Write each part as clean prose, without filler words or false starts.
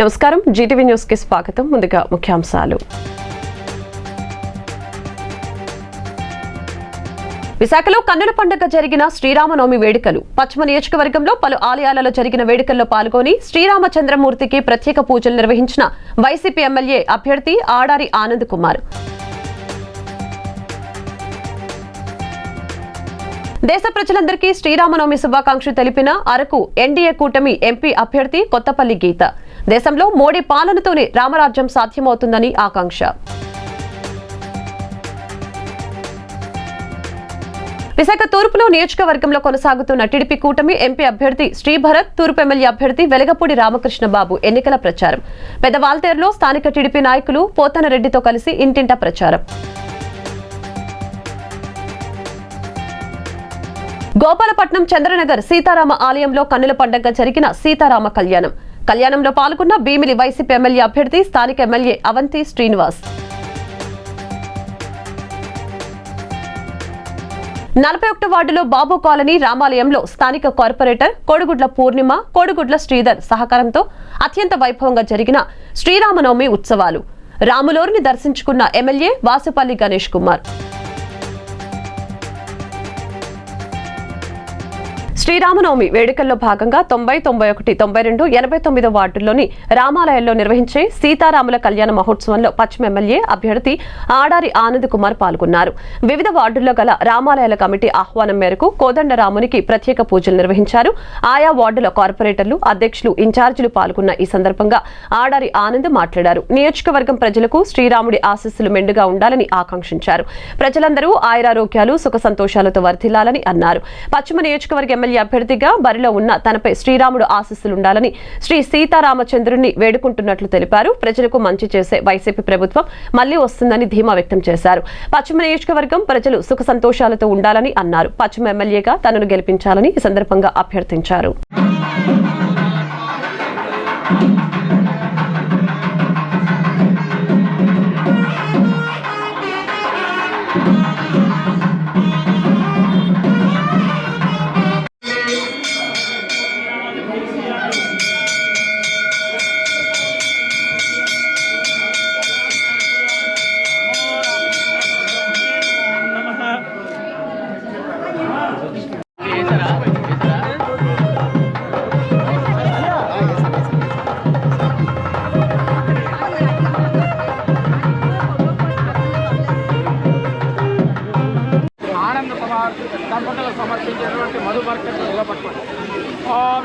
నమస్కారం, Zee TV news కి స్వాగతం. ముందుగా ముఖ్యాంశాలు. విశాఖలో కన్నుల పండుగ జరిగిన శ్రీరామనవమి వేడుకలు. పశ్చిమ నియోజకవర్గంలో పలు ఆలయాలలో జరిగిన వేడుకల్లో పాల్గొని శ్రీరామచంద్రమూర్తికి ప్రత్యేక పూజలు నిర్వహించిన వైసీపీ ఎమ్మెల్యే అభ్యర్థి ఆడారి ఆనంద్ కుమార్. దేశ ప్రజలందరికీ శ్రీరామనవమి శుభాకాంక్షలు తెలిపిన అరకు ఎన్డీఏ కూటమి ఎంపీ అభ్యర్థి కొత్తపల్లి గీత. దేశంలో మోడీ పాలనతోనే రామరాజ్యం సాధ్యమవుతుందని ఆకాంక్ష. విశాఖ తూర్పులో నియోజకవర్గంలో కొనసాగుతున్న టీడీపీ కూటమి ఎంపీ అభ్యర్థి శ్రీభరత్, తూర్పు ఎమ్మెల్యే అభ్యర్థి వెలగపూడి రామకృష్ణబాబు ఎన్నికల ప్రచారం. పెద్దవాల్తేరులో స్థానిక టీడీపీ నాయకులు పోతనరెడ్డితో కలిసి ఇంటింటా ప్రచారం. గోపాలపట్నం చంద్రనగర్ సీతారామ ఆలయంలో కన్నుల పండుగ జరిగిన సీతారామ కళ్యాణం. కళ్యాణంలో పాల్గొన్న భీమిలి వైసీపీ ఎమ్మెల్యే అభ్యర్థి స్థానిక ఎమ్మెల్యే అవంతి శ్రీనివాస్. 41వ వార్డులో బాబు కాలనీ రామాలయంలో స్థానిక కార్పొరేటర్ కోడిగుడ్ల పూర్ణిమ, కోడిగుడ్ల శ్రీధర్ సహకారంతో అత్యంత వైభవంగా జరిగిన శ్రీరామనవమి ఉత్సవాలు. రాములోరిని దర్శించుకున్న ఎమ్మెల్యే వాసుపల్లి గణేష్ కుమార్. శ్రీరామనవమి వేడుకల్లో భాగంగా 90, 91, 92, 89 వార్డుల్లోని రామాలయాల్లో నిర్వహించే సీతారాముల కళ్యాణ మహోత్సవంలో పశ్చిమ ఎమ్మెల్యే అభ్యర్థి ఆడారి ఆనంద్ కుమార్ పాల్గొన్నారు. వివిధ వార్డుల్లో గల రామాలయాల కమిటీ ఆహ్వానం మేరకు కోదండరామునికి ప్రత్యేక పూజలు నిర్వహించారు. ఆయా వార్డుల కార్పొరేటర్లు, అధ్యక్షులు, ఇన్ఛార్జీలు పాల్గొన్న ఈ సందర్భంగా ఆడారి ఆనంద్ మాట్లాడారు. నియోజకవర్గం ప్రజలకు శ్రీరాముడి ఆశీస్సులు మెండుగా ఉండాలని ఆకాంక్షించారు. ప్రజలందరూ ఆయురారోగ్యాలు, సుఖ సంతోషాలతో వర్ధిల్లాలని అన్నారు. పశ్చిమ నియోజకవర్గ ఎమ్మెల్యే అభ్యర్థిగా బరిలో ఉన్న తనపై శ్రీరాముడు ఆశీస్సులుండాలని శ్రీ సీతారామచంద్రుని వేడుకుంటున్నట్లు తెలిపారు. ప్రజలకు మంచి చేసే వైసీపీ ప్రభుత్వం మళ్లీ వస్తుందని ధీమా వ్యక్తం చేశారు. పశ్చిమ నియోజకవర్గం ప్రజలు సుఖ సంతోషాలతో ఉండాలని అన్నారు. పశ్చిమ ఎమ్మెల్యేగా తనను గెలిపించాలని ఈ సందర్భంగా అభ్యర్థించారు. దంపతులు సమర్పించేటువంటి మధుపర్కలు నిలబట్టుకోండి. ఓం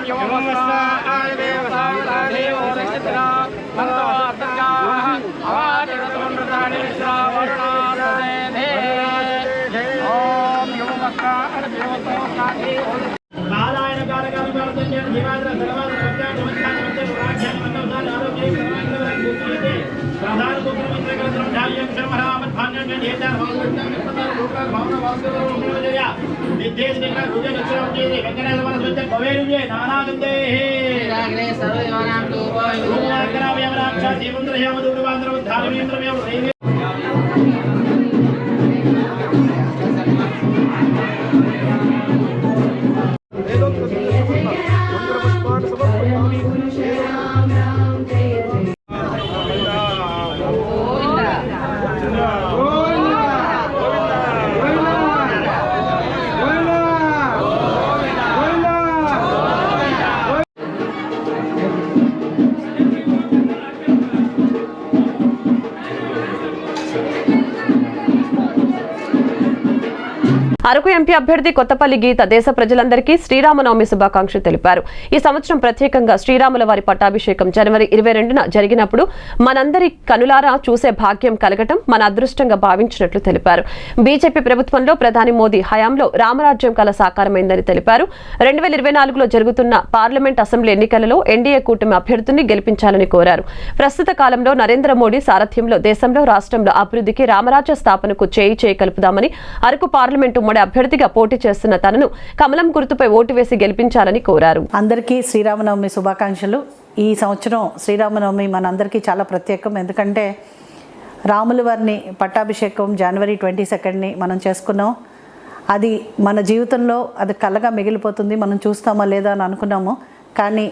అరకు ఎంపీ అభ్యర్థి కొత్తపల్లి గీత దేశ ప్రజలందరికీ శ్రీరామనవమి శుభాకాంక్షలు తెలిపారు. ఈ సంవత్సరం ప్రత్యేకంగా శ్రీరాముల వారి పట్టాభిషేకం జనవరి 22న జరిగినప్పుడు మనందరి కనులారా చూసే భాగ్యం కలగటం మన అదృష్టంగా భావించినట్లు తెలిపారు. బీజేపీ ప్రభుత్వంలో ప్రధాని మోదీ హయాంలో రామరాజ్యం కల సాకారమైందని తెలిపారు. 2024లో జరుగుతున్న పార్లమెంట్, అసెంబ్లీ ఎన్నికలలో ఎన్డీఏ కూటమి అభ్యర్థుల్ని గెలిపించాలని కోరారు. ప్రస్తుత కాలంలో నరేంద్ర మోడీ సారథ్యంలో దేశంలో, రాష్ట్రంలో అభివృద్ధికి, రామరాజ్య స్థాపనకు చేయి కలుపుదామని అరకు పార్లమెంటు అభ్యర్థిగా పోటీ చేస్తున్న తనను కమలం గుర్తుపై ఓటు వేసి గెలిపించాలని కోరారు. అందరికీ శ్రీరామనవమి శుభాకాంక్షలు. ఈ సంవత్సరం శ్రీరామనవమి మనందరికీ చాలా ప్రత్యేకం. ఎందుకంటే రాముల వారిని పట్టాభిషేకం జనవరి 22ని మనం చేసుకున్నాం. అది మన జీవితంలో అది కలగా మిగిలిపోతుంది. మనం చూస్తామా లేదా అని అనుకున్నాము. కానీ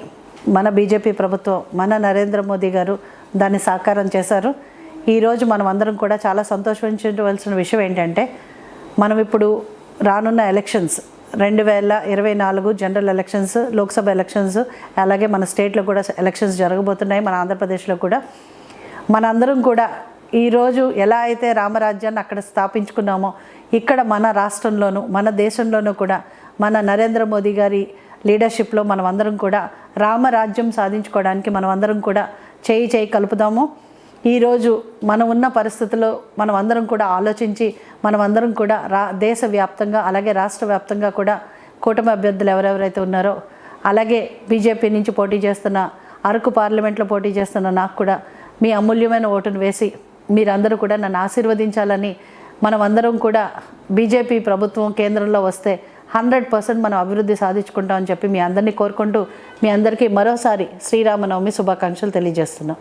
మన బీజేపీ ప్రభుత్వం, మన నరేంద్ర మోదీ గారు దాన్ని సాకారం చేశారు. ఈరోజు మనం అందరం కూడా చాలా సంతోషించవలసిన విషయం ఏంటంటే, మనం ఇప్పుడు రానున్న elections 2024 general elections, Lok Sabha elections, అలాగే మన స్టేట్లో కూడా ఎలక్షన్స్ జరగబోతున్నాయి, మన ఆంధ్రప్రదేశ్లో కూడా. మనందరం కూడా ఈరోజు ఎలా అయితే రామరాజ్యాన్ని అక్కడ స్థాపించుకున్నామో, ఇక్కడ మన రాష్ట్రంలోనూ మన దేశంలోనూ కూడా మన నరేంద్ర మోదీ గారి లీడర్షిప్లో మనం అందరం కూడా రామరాజ్యం సాధించుకోవడానికి మనం అందరం కూడా చేయి కలుపుదాము. ఈరోజు మనం ఉన్న పరిస్థితుల్లో మనం అందరం కూడా ఆలోచించి మనం అందరం కూడా దేశవ్యాప్తంగా అలాగే రాష్ట్ర వ్యాప్తంగా కూడా కూటమి అభ్యర్థులు ఎవరెవరైతే ఉన్నారో, అలాగే బీజేపీ నుంచి పోటీ చేస్తున్న, అరకు పార్లమెంట్లో పోటీ చేస్తున్న నాకు కూడా మీ అమూల్యమైన ఓటును వేసి మీరందరూ కూడా నన్ను ఆశీర్వదించాలని, మనం అందరం కూడా బీజేపీ ప్రభుత్వం కేంద్రంలో వస్తే 100% మనం అభివృద్ధి సాధించుకుంటామని చెప్పి మీ అందరినీ కోరుకుంటూ మీ అందరికీ మరోసారి శ్రీరామనవమి శుభాకాంక్షలు తెలియజేస్తున్నాం.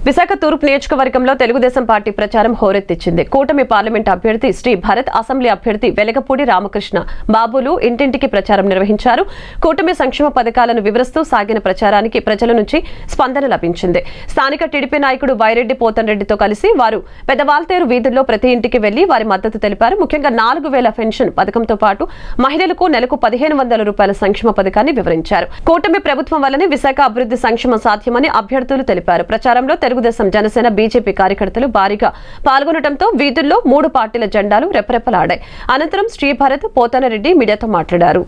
విశాఖ తూర్పు నియోజకవర్గంలో తెలుగుదేశం పార్టీ ప్రచారం హోరెత్తించింది. కూటమి పార్లమెంట్ అభ్యర్థి శ్రీ భరత్, అసెంబ్లీ అభ్యర్థి వెలగపూడి రామకృష్ణ బాబులు ఇంటింటికి ప్రచారం నిర్వహించారు. కూటమి సంక్షేమ పథకాలను వివరిస్తూ సాగిన ప్రచారానికి ప్రజల నుంచి స్పందన లభించింది. స్థానిక టీడీపీ నాయకుడు వైరెడ్డి పోతన్ రెడ్డితో కలిసి వారు పెదవాల్తేరు వీధుల్లో ప్రతి ఇంటికి వెళ్లి వారి మద్దతు తెలిపారు. ముఖ్యంగా 4000 పెన్షన్ పథకంతో పాటు మహిళలకు నెలకు 1500 రూపాయల సంక్షేమ పథకాన్ని వివరించారు. కూటమి ప్రభుత్వం వల్లనే విశాఖ అభివృద్ధి సంక్షేమం సాధ్యమని అభ్యర్థులు తెలిపారు. ప్రచారంలో తెలుగుదేశం, జనసేన, బీజేపీ కార్యకర్తలు భారీగా పాల్గొనడంతో వీధుల్లో 3 పార్టీల జెండాలు రెపరెపలాడాయి. అనంతరం శ్రీ భరత్ పోతనరెడ్డి మీడియాతో మాట్లాడారు.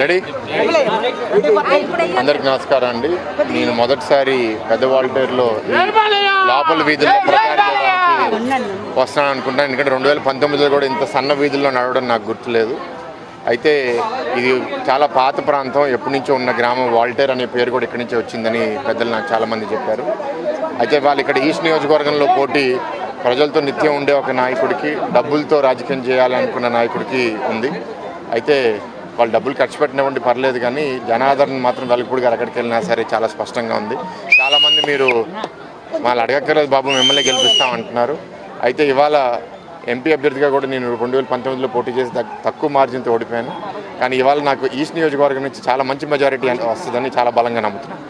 రెడీ? అందరికి నమస్కారం అండి. నేను మొదటిసారి పెద్ద వాల్టేర్లో లోపల వీధుల్లో ప్రచారం చేయడానికి వస్తాను అనుకుంటాను. ఎందుకంటే 2019లో కూడా ఇంత సన్న వీధుల్లో నడవడం నాకు గుర్తులేదు. అయితే ఇది చాలా పాత ప్రాంతం, ఎప్పటి నుంచో ఉన్న గ్రామం. వాల్టేర్ అనే పేరు కూడా ఇక్కడి నుంచే వచ్చిందని పెద్దలు నాకు చాలామంది చెప్పారు. అయితే వాళ్ళు ఇక్కడ ఈస్ట్ నియోజకవర్గంలో పోటీ ప్రజలతో నిత్యం ఉండే ఒక నాయకుడికి, డబ్బులతో రాజకీయం చేయాలనుకున్న నాయకుడికి ఉంది. అయితే వాళ్ళు డబ్బులు ఖర్చు పెట్టినవ్వండి పర్లేదు, కానీ జనాదరణ మాత్రం వెలగపూడి గారు ఎక్కడికి వెళ్ళినా సరే చాలా స్పష్టంగా ఉంది. చాలామంది మీరు వాళ్ళు అడగక్కర్లేదు బాబు మిమ్మల్ని గెలిపిస్తామంటున్నారు. అయితే ఇవాళ ఎంపీ అభ్యర్థిగా కూడా నేను 2019లో పోటీ చేసి తక్కువ మార్జిన్తో ఓడిపోయాను. కానీ ఇవాళ నాకు ఈస్ట్ నియోజకవర్గం నుంచి చాలా మంచి మెజారిటీ వస్తుందని చాలా బలంగా నమ్ముతున్నాను.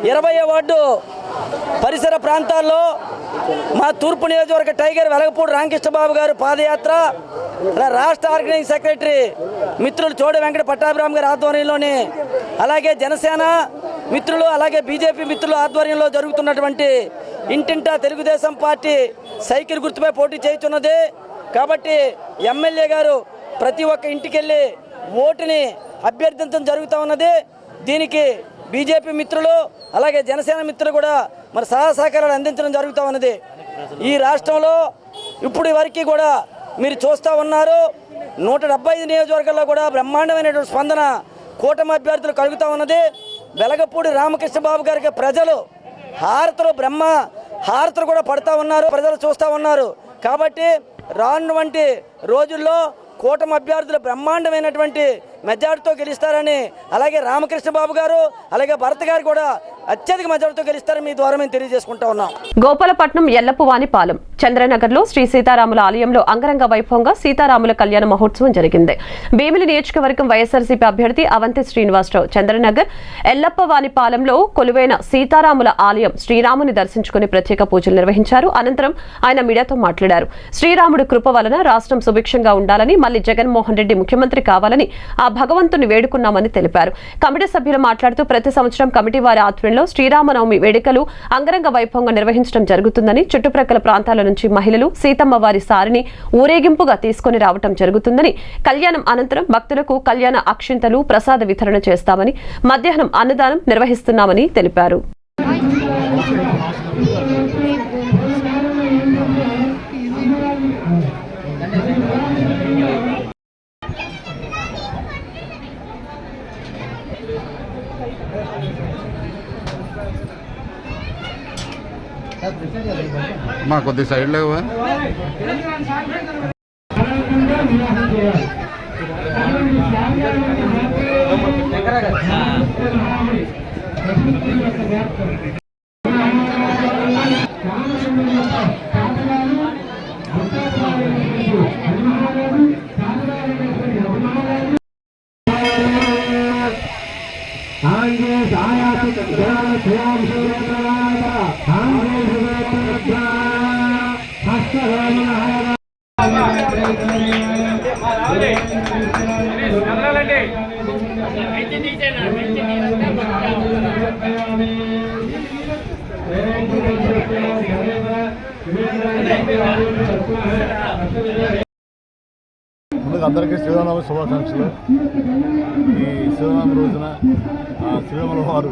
20వ వార్డు పరిసర ప్రాంతాల్లో మా తూర్పు నియోజకవర్గ టైగర్ వెలగపూడి రామకృష్ణబాబు గారు పాదయాత్ర, రాష్ట్ర ఆర్గనైజింగ్ సెక్రటరీ మిత్రులు చోడ వెంకట పట్టాభిరామ్ గారి ఆధ్వర్యంలోని, అలాగే జనసేన మిత్రులు, అలాగే బీజేపీ మిత్రుల ఆధ్వర్యంలో జరుగుతున్నటువంటి ఇంటింటా తెలుగుదేశం పార్టీ సైకిల్ గుర్తుపై పోటీ చేస్తున్నది. కాబట్టి ఎమ్మెల్యే గారు ప్రతి ఒక్క ఇంటికి వెళ్ళి ఓటుని అభ్యర్థించడం జరుగుతూ ఉన్నది. దీనికి బీజేపీ మిత్రులు అలాగే జనసేన మిత్రులు కూడా మరి సహకారాలు అందించడం జరుగుతూ ఉన్నది. ఈ రాష్ట్రంలో ఇప్పుడు వరకు కూడా మీరు చూస్తూ ఉన్నారు, 175 నియోజకవర్గాల్లో కూడా బ్రహ్మాండమైనటువంటి స్పందన కూటమి అభ్యర్థులు కలుగుతూ ఉన్నది. వెలగపూడి రామకృష్ణబాబు గారికి ప్రజలు హారతులు కూడా పడుతూ ఉన్నారు, ప్రజలు చూస్తూ ఉన్నారు. కాబట్టి రానువంటి రోజుల్లో కూటమి అభ్యర్థులు బ్రహ్మాండమైనటువంటి మెజార్టీతో గెలుస్తారని, అలాగే రామకృష్ణబాబు గారు అలాగే భరత్ గారు కూడా అత్యధిక మెజార్టీతో గెలుస్తారని మీ ద్వారా మేము తెలియజేసుకుంటా ఉన్నాం. గోపాలపట్నం ఎల్లప్పువానిపాలెం చంద్రనగర్లో శ్రీ సీతారాముల ఆలయంలో అంగరంగ వైభవంగా సీతారాముల కళ్యాణ మహోత్సవం జరిగింది. భీమిలి నియోజకవర్గం వైఎస్ఆర్సీపీ అభ్యర్థి అవంతి శ్రీనివాసరావు చంద్రనగర్ ఎల్లప్పవానిపాలెంలో కొలువైన సీతారాముల ఆలయం శ్రీరాముని దర్శించుకుని ప్రత్యేక పూజలు నిర్వహించారు. అనంతరం ఆయన మీడియాతో మాట్లాడారు. శ్రీరాముడి కృప వలన రాష్ట్రం సుభిక్షంగా ఉండాలని, మళ్లీ జగన్మోహన్ రెడ్డి ముఖ్యమంత్రి కావాలని ఆ భగవంతుని వేడుకున్నామని తెలిపారు. కమిటీ సభ్యులు మాట్లాడుతూ ప్రతి సంవత్సరం కమిటీ వారి ఆధ్వర్యంలో శ్రీరామనవమి వేడుకలు అంగరంగ వైభవంగా నిర్వహించడం జరుగుతుందని, చుట్టుప్రక్కల ప్రాంతాల నుంచి మహిళలు సీతమ్మ వారి సారిని ఊరేగింపుగా తీసుకుని రావడం జరుగుతుందని, కళ్యాణం అనంతరం భక్తులకు కళ్యాణ అక్షింతలు ప్రసాద వితరణ చేస్తామని, మధ్యాహ్నం అన్నదానం నిర్వహిస్తున్నామని తెలిపారు. మా కొద్ది సైడ్ లేవా? ముందుగా అందరికీ శ్రీరామనవమి శుభాకాంక్షలు. ఈ శ్రీరామ రోజున శ్రీరాముల వారు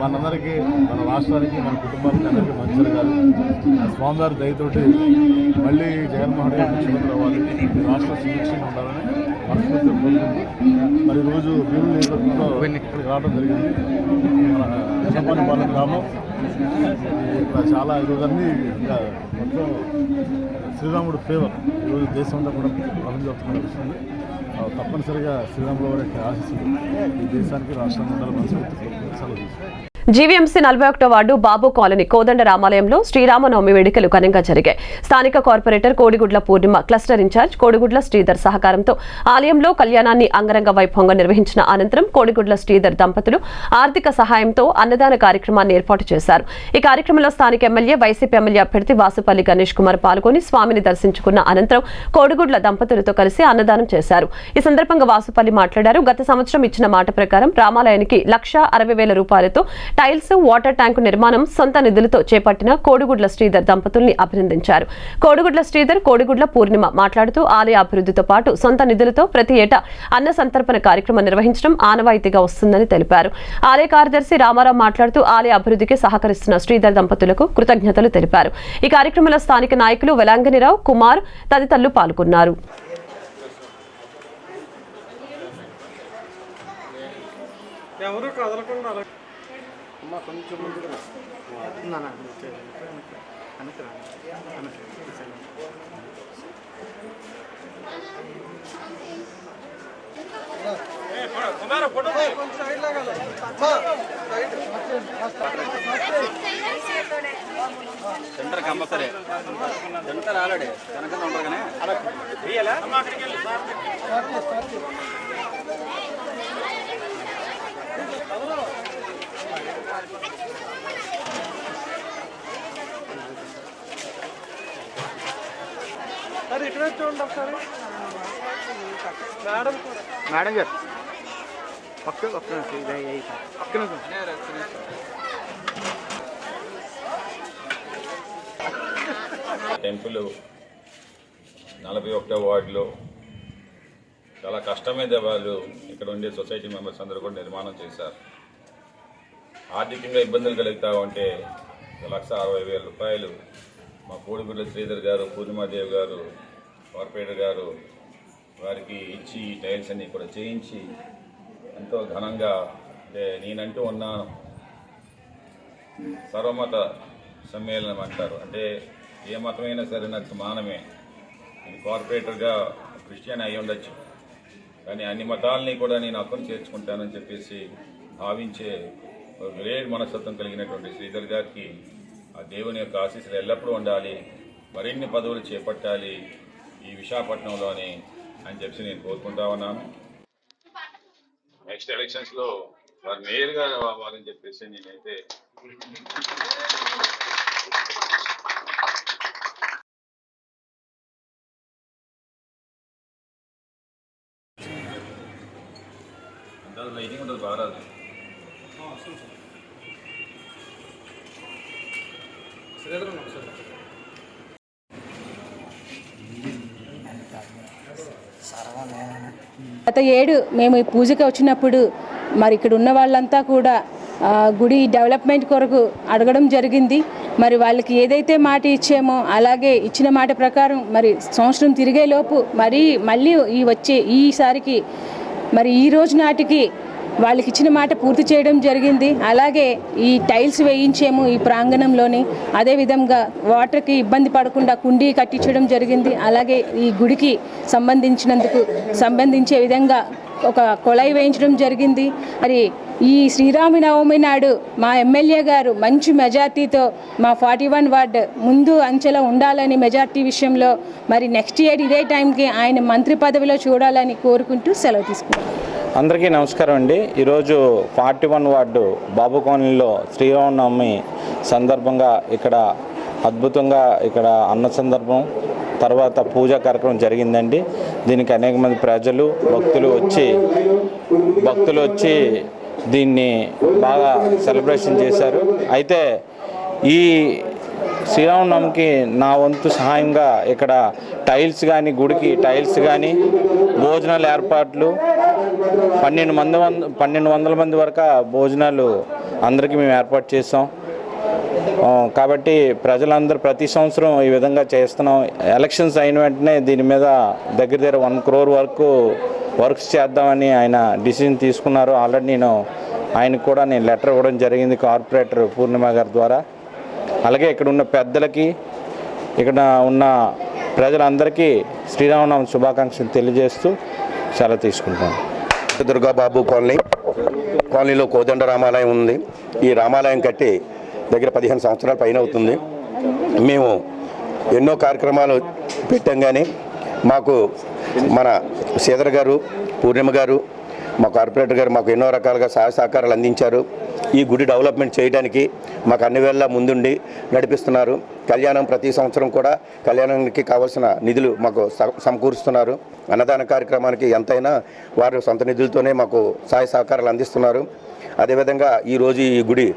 మనందరికీ, మన రాష్ట్రానికి, మన కుటుంబానికి అందరికీ మంచి జరగాలి. స్వామివారి దయతోటి మళ్ళీ జగన్మోహన్ రెడ్డి ముఖ్యమంత్రి అవ్వాలి, రాష్ట్ర సురక్షంగా ఉండాలని మనస్ఫూర్తిగా కోరుకుంటూ మరి ఈరోజు భీముల నియోజకవర్గంలో ఇక్కడికి రావడం జరిగింది. మన ఎల్లప్పవానిపాలెం గ్రామం ఇక్కడ చాలా ఈరోజన్నీ ఇంకా మొత్తం శ్రీరాముడు ఫేవర్ ఈరోజు దేశంలో కూడా ప్రపంచవ్యాప్తంగా నడుస్తుంది. తప్పనిసరిగా శ్రీరాముల వారి ఆశీస్సులు ఈ దేశానికి రాష్ట్రానికి ఉండాలని మనస్ఫూర్తి సెలవు తీసుకుంటాం. జీవీఎంసీ 41వ వార్డు బాబు కాలనీ కోదండ రామాలయంలో శ్రీరామనవమి వేడుకలు ఘనంగా జరిగాయి. స్థానిక కార్పొరేటర్ కోడిగుడ్ల పూర్ణిమ, క్లస్టర్ ఇన్ఛార్జ్ కోడిగుడ్ల శ్రీధర్ సహకారంతో ఆలయంలో కళ్యాణాన్ని అంగరంగ వైభవంగా నిర్వహించిన అనంతరం కోడిగుడ్ల శ్రీధర్ దంపతులు ఆర్థిక సహాయంతో అన్నదాన కార్యక్రమాన్ని ఏర్పాటు చేశారు. ఈ కార్యక్రమంలో స్థానిక ఎమ్మెల్యే, వైసీపీ ఎమ్మెల్యే అభ్యర్థి వాసుపల్లి గణేష్ కుమార్ పాల్గొని స్వామిని దర్శించుకున్న అనంతరం కోడిగుడ్ల దంపతులతో కలిసి అన్నదానం చేశారు. ఈ సందర్భంగా వాసుపల్లి మాట్లాడారు. గత సంవత్సరం ఇచ్చిన మాట ప్రకారం రామాలయానికి 1,60,000 రూపాయలతో టైల్స్, వాటర్ ట్యాంకు నిర్మాణం సొంత నిధులతో చేపట్టిన కోడిగుడ్ల శ్రీధర్ దంపతుల్ని అభినందించారు. కోడిగుడ్ల శ్రీధర్, కోడిగుడ్ల పూర్ణిమ మాట్లాడుతూ ఆలయ అభివృద్ధితో పాటు సొంత నిధులతో ప్రతి ఏటా అన్న సంతర్పణ కార్యక్రమం నిర్వహించడం ఆనవాయితీగా వస్తుందని తెలిపారు. ఆలయ కార్యదర్శి రామారావు మాట్లాడుతూ ఆలయ అభివృద్ధికి సహకరిస్తున్న శ్రీధర్ దంపతులకు కృతజ్ఞతలు తెలిపారు. ఈ కార్యక్రమంలో స్థానిక నాయకులు వెలాంగనిరావు, కుమార్ తదితరులు పాల్గొన్నారు. ఎవరు కదలకుండా సెంటర్ కంపల్సరీ సెంటర్ ఆల్రెడీ వెనక ఉండగానే అది ఇటు చూడండి ఒకసారి. మేడం గారు పక్కన టెంపుల్ 41వ వార్డులో చాలా కష్టం మీద వాళ్ళు ఇక్కడ ఉండే సొసైటీ మెంబర్స్ అందరూ కూడా నిర్మాణం చేశారు. ఆర్థికంగా ఇబ్బందులు కలుగుతూ ఉంటే 1,60,000 రూపాయలు మా కోడిగుడ్ల శ్రీధర్ గారు, పూర్ణిమాదేవి గారు, కార్పొరేటర్ గారు వారికి ఇచ్చి టైల్స్ అన్నీ కూడా చేయించి ఎంతో ఘనంగా, అంటే నేనంటూ ఉన్నాను సర్వమత సమ్మేళనం అంటారు, అంటే ఏ మతమైనా సరే నాకు సమానమే. నేను కార్పొరేటర్గా క్రిస్టియన్ అయి ఉండొచ్చు, కానీ అన్ని మతాలని కూడా నేను అక్కను చేర్చుకుంటానని చెప్పేసి భావించే ఒక గ్రేట్ మనస్తత్వం కలిగినటువంటి శ్రీధర్ గారికి ఆ దేవుని యొక్క ఆశీస్సులు ఎల్లప్పుడూ ఉండాలి, మరిన్ని పదవులు చేపట్టాలి ఈ విశాఖపట్నంలోని అని చెప్పి నేను కోరుకుంటా ఉన్నాను. నెక్స్ట్ ఎలక్షన్స్లో వారు మేయర్గా అవ్వాలని చెప్పేసి నేనైతే లైటింగ్ ఉంటుంది బాగా. గత ఏడు మేము ఈ పూజకి వచ్చినప్పుడు మరి ఇక్కడ ఉన్న వాళ్ళంతా కూడా గుడి డెవలప్మెంట్ కొరకు అడగడం జరిగింది. మరి వాళ్ళకి ఏదైతే మాట ఇచ్చామో అలాగే ఇచ్చిన మాట ప్రకారం మరి సంవత్సరం తిరిగేలోపు మళ్ళీ ఈసారికి మరి ఈ రోజు నాటికి వాళ్ళకి ఇచ్చిన మాట పూర్తి చేయడం జరిగింది. అలాగే ఈ టైల్స్ వేయించాము ఈ ప్రాంగణంలోని. అదేవిధంగా వాటర్కి ఇబ్బంది పడకుండా కుండీ కట్టించడం జరిగింది. అలాగే ఈ గుడికి సంబంధించే విధంగా ఒక కొళాయి వేయించడం జరిగింది. మరి ఈ శ్రీరామనవమి నాడు మా ఎమ్మెల్యే గారు మంచి మెజార్టీతో మా 41 వార్డు ముందు అంచెలో ఉండాలని మెజార్టీ విషయంలో మరి నెక్స్ట్ ఇయర్ ఇదే టైంకి ఆయన మంత్రి పదవిలో చూడాలని కోరుకుంటూ సెలవు తీసుకున్నాం. అందరికీ నమస్కారం అండి. ఈరోజు 41 వార్డు బాబు కాలనీలో శ్రీరామనవమి సందర్భంగా ఇక్కడ అద్భుతంగా ఇక్కడ అన్న సందర్భం తర్వాత పూజా కార్యక్రమం జరిగిందండి. దీనికి అనేక మంది ప్రజలు భక్తులు వచ్చి దీన్ని బాగా సెలబ్రేషన్ చేశారు. అయితే ఈ శ్రీరామనవమికి నా వంతు సహాయంగా ఇక్కడ టైల్స్ కానీ, గుడికి టైల్స్ కానీ, భోజనాల ఏర్పాట్లు 1200 మంది వరకు భోజనాలు అందరికీ మేము ఏర్పాటు చేసాం. కాబట్టి ప్రజలందరూ ప్రతి సంవత్సరం ఈ విధంగా చేస్తున్నాం. ఎలక్షన్స్ అయిన వెంటనే దీని మీద దగ్గర 1 crore వరకు వర్క్స్ చేద్దామని ఆయన డిసిజన్ తీసుకున్నారు. ఆల్రెడీ ఆయనకు కూడా నేను లెటర్ ఇవ్వడం జరిగింది కార్పొరేటర్ పూర్ణిమ గారి ద్వారా. అలాగే ఇక్కడ ఉన్న పెద్దలకి, ఇక్కడ ఉన్న ప్రజలందరికీ శ్రీరామనవమి శుభాకాంక్షలు తెలియజేస్తూ సెలవు తీసుకుంటాను. దుర్గాబాబు కాలనీలో కోదండ రామాలయం ఉంది. ఈ రామాలయం కట్టి దగ్గర 15 సంవత్సరాల పైన అవుతుంది. మేము ఎన్నో కార్యక్రమాలు పెట్టాం, కానీ మాకు మన శ్రీధర్ గారు, పూర్ణిమ గారు, మా కార్పొరేటర్ గారు మాకు ఎన్నో రకాలుగా సహాయ సహకారాలు అందించారు. ఈ గుడి డెవలప్మెంట్ చేయడానికి మాకు అన్ని వేళలా ముందుండి నడిపిస్తున్నారు. కళ్యాణం ప్రతి సంవత్సరం కూడా కళ్యాణానికి కావాల్సిన నిధులు మాకు సమకూరుస్తున్నారు. అన్నదాన కార్యక్రమానికి ఎంతైనా వారు సొంత నిధులతోనే మాకు సహాయ సహకారాలు అందిస్తున్నారు. అదేవిధంగా ఈరోజు ఈ గుడి